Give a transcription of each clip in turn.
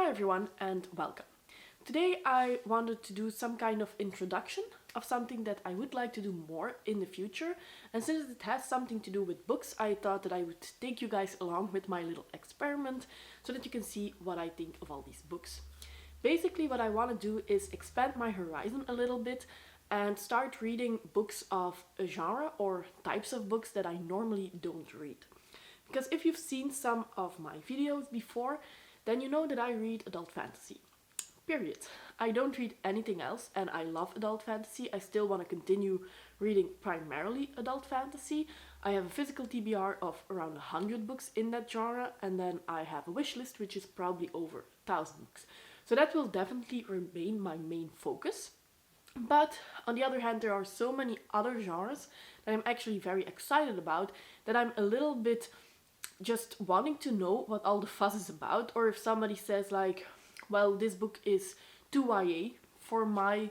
Hi everyone and welcome. Today I wanted to do some kind of introduction of something that I would like to do more in the future, and since it has something to do with books, I thought that I would take you guys along with my little experiment so that you can see what I think of all these books. Basically what I want to do is expand my horizon a little bit and start reading books of a genre or types of books that I normally don't read. Because if you've seen some of my videos before, then you know that I read adult fantasy. Period. I don't read anything else and I love adult fantasy. I still want to continue reading primarily adult fantasy. I have a physical TBR of around 100 books in that genre, and then I have a wish list which is probably over 1,000 books. So that will definitely remain my main focus. But on the other hand, there are so many other genres that I'm actually very excited about that I'm a little bit just wanting to know what all the fuss is about, or if somebody says like, well, this book is too YA for my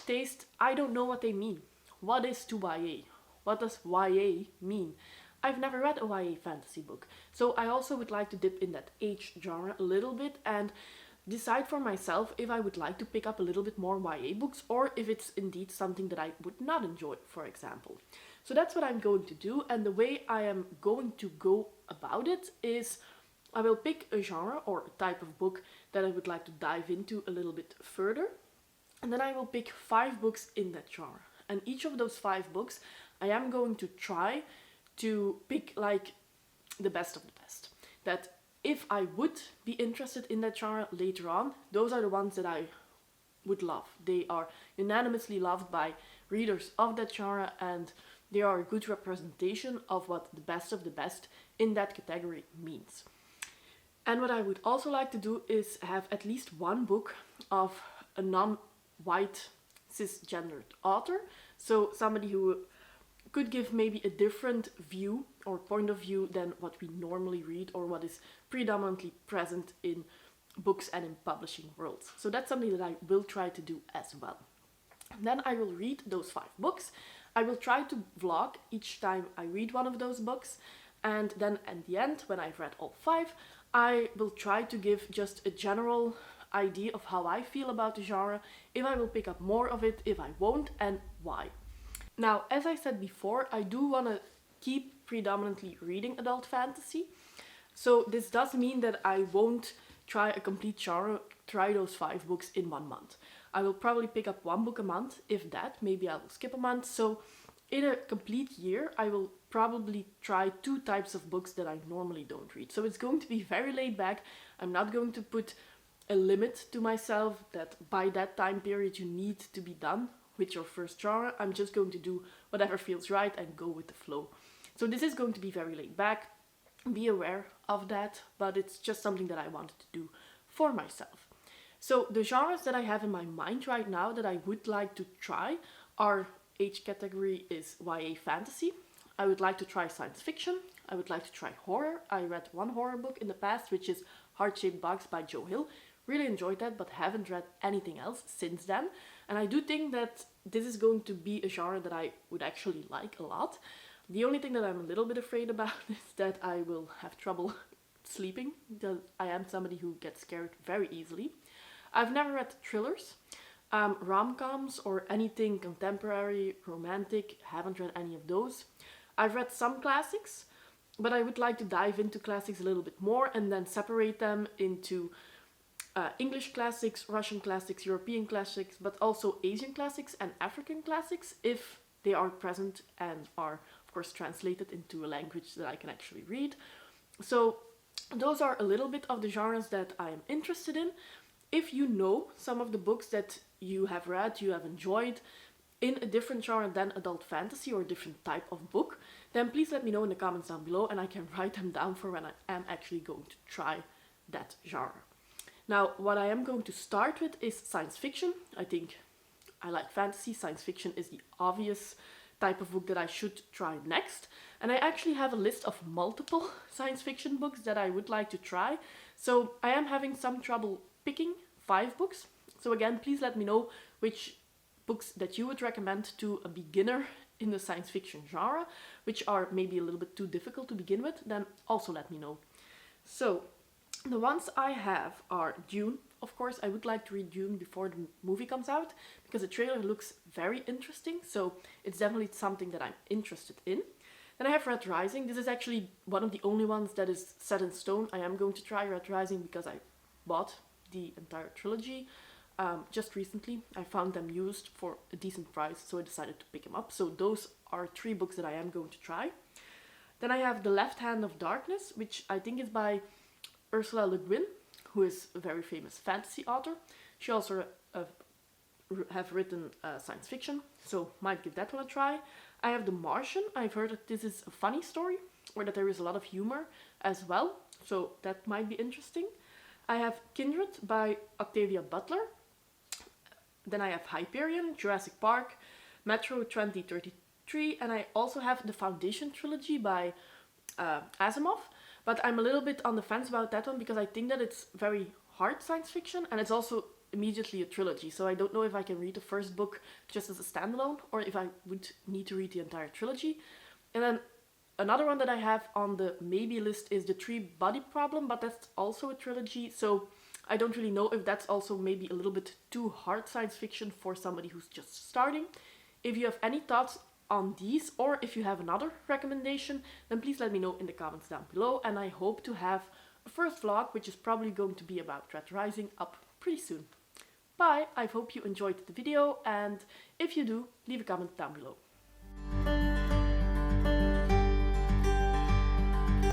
taste, I don't know what they mean. What is too YA? What does YA mean? I've never read a YA fantasy book, so I also would like to dip in that age genre a little bit and decide for myself if I would like to pick up a little bit more YA books or if it's indeed something that I would not enjoy, for example. So that's what I'm going to do, and the way I am going to go about it is I will pick a genre or a type of book that I would like to dive into a little bit further, and then I will pick 5 books in that genre. And each of those 5 books I am going to try to pick like the best of the best. That if I would be interested in that genre later on, those are the ones that I would love. They are unanimously loved by readers of that genre, and they are a good representation of what the best of the best in that category means. And what I would also like to do is have at least one book of a non-white cisgendered author. So somebody who could give maybe a different view or point of view than what we normally read or what is predominantly present in books and in publishing worlds. So that's something that I will try to do as well. Then I will read those 5 books. I will try to vlog each time I read one of those books, and then at the end, when I've read all 5, I will try to give just a general idea of how I feel about the genre, if I will pick up more of it, if I won't, and why. Now, as I said before, I do want to keep predominantly reading adult fantasy. So this does mean that I won't try a complete genre, try those 5 books in 1 month. I will probably pick up 1 book a month, if that. Maybe I will skip a month. So in a complete year, I will probably try 2 types of books that I normally don't read. So it's going to be very laid back. I'm not going to put a limit to myself that by that time period you need to be done with your first genre. I'm just going to do whatever feels right and go with the flow. So this is going to be very laid back. Be aware of that, but it's just something that I wanted to do for myself. So the genres that I have in my mind right now that I would like to try are, age category is YA fantasy. I would like to try science fiction. I would like to try horror. I read 1 horror book in the past, which is Heart-Shaped Box by Joe Hill. Really enjoyed that, but haven't read anything else since then. And I do think that this is going to be a genre that I would actually like a lot. The only thing that I'm a little bit afraid about is that I will have trouble sleeping, because I am somebody who gets scared very easily. I've never read thrillers, rom-coms or anything contemporary, romantic, haven't read any of those. I've read some classics, but I would like to dive into classics a little bit more and then separate them into English classics, Russian classics, European classics, but also Asian classics and African classics if they are present and are of course translated into a language that I can actually read. So those are a little bit of the genres that I am interested in. If you know some of the books that you have read, you have enjoyed in a different genre than adult fantasy or a different type of book, then please let me know in the comments down below and I can write them down for when I am actually going to try that genre. Now, what I am going to start with is science fiction. I think I like fantasy. Science fiction is the obvious type of book that I should try next. And I actually have a list of multiple science fiction books that I would like to try. So I am having some trouble picking 5 books. So again, please let me know which books that you would recommend to a beginner in the science fiction genre, which are maybe a little bit too difficult to begin with, then also let me know. So The ones I have are Dune. Of course, I would like to read Dune before the movie comes out because the trailer looks very interesting, so it's definitely something that I'm interested in. Then I have Red Rising. This is actually one of the only ones that is set in stone. I am going to try Red Rising because I bought the entire trilogy just recently. I found them used for a decent price, so I decided to pick them up. So those are 3 books that I am going to try. Then I have The Left Hand of Darkness, which I think is by Ursula Le Guin, who is a very famous fantasy author. She also have written science fiction, so might give that one a try. I have The Martian. I've heard that this is a funny story, or that there is a lot of humor as well, so that might be interesting. I have Kindred by Octavia Butler. Then I have Hyperion, Jurassic Park, Metro 2033, and I also have the Foundation trilogy by Asimov. But I'm a little bit on the fence about that one because I think that it's very hard science fiction, and it's also immediately a trilogy. So I don't know if I can read the first book just as a standalone or if I would need to read the entire trilogy. And then another one that I have on the maybe list is The Three Body Problem, but that's also a trilogy. So I don't really know if that's also maybe a little bit too hard science fiction for somebody who's just starting. If you have any thoughts on these, or if you have another recommendation, then please let me know in the comments down below, and I hope to have a first vlog, which is probably going to be about Red Rising, up pretty soon. Bye! I hope you enjoyed the video, and if you do, leave a comment down below.